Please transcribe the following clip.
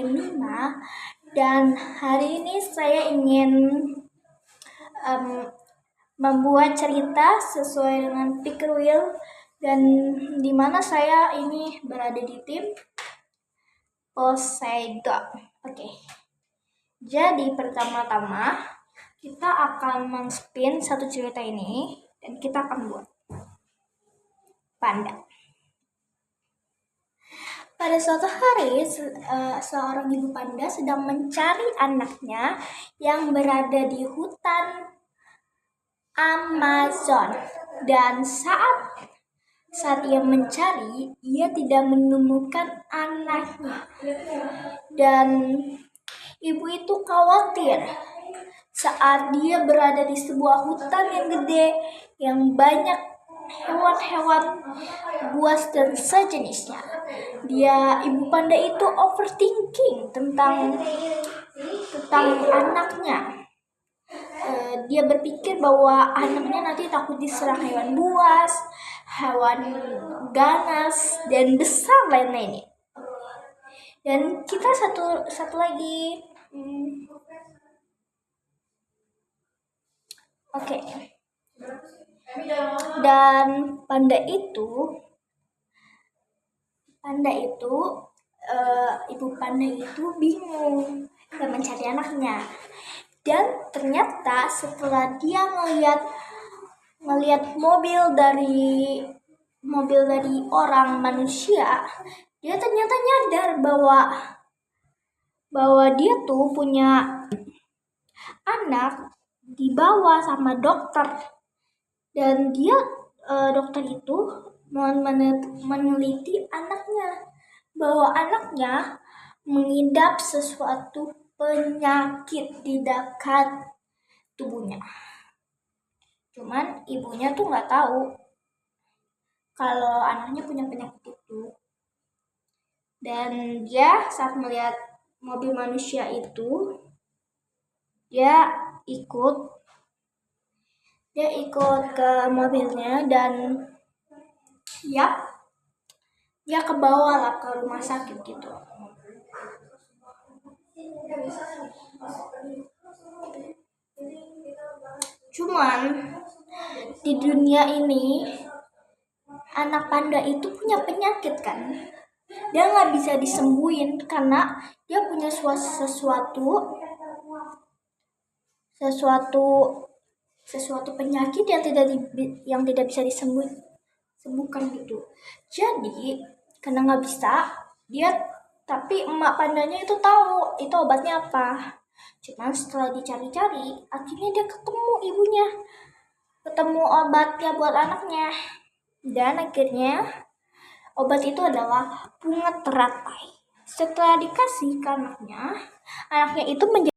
Mima, dan hari ini saya ingin membuat cerita sesuai dengan Pickerel, dan di mana saya ini berada di tim Poseidon. Oke. Jadi pertama-tama kita akan men-spin satu cerita ini dan kita akan buat panda. Pada suatu hari, seorang ibu panda sedang mencari anaknya yang berada di hutan Amazon. Dan saat ia mencari, ia tidak menemukan anaknya. Dan ibu itu khawatir saat dia berada di sebuah hutan yang gede, yang banyak hewan-hewan buas dan sejenisnya. Ibu panda itu overthinking tentang anaknya. Dia berpikir bahwa anaknya nanti takut diserang hewan buas, hewan ganas, dan besar lain-lainnya. Dan kita satu lagi. Oke. Dan panda itu ibu panda itu bingung dan mencari anaknya. Dan ternyata setelah dia melihat mobil dari orang manusia, dia ternyata nyadar bahwa dia tuh punya anak dibawa sama dokter. Dan dokter itu meneliti anaknya, bahwa anaknya mengidap sesuatu penyakit di dekat tubuhnya. Cuman ibunya tuh nggak tahu kalau anaknya punya penyakit itu. Dan dia saat melihat mobil manusia itu, dia ikut ke mobilnya, dan dia ke bawah lah ke rumah sakit gitu. Cuman di dunia ini anak panda itu punya penyakit kan. Dia nggak bisa disembuhin karena dia punya sesuatu penyakit yang tidak bisa disembuhkan gitu. Jadi karena nggak bisa, tapi emak pandanya itu tahu itu obatnya apa. Cuman setelah dicari-cari, akhirnya dia ketemu obatnya buat anaknya. Dan akhirnya obat itu adalah bunga teratai. Setelah dikasih ke anaknya itu menjadi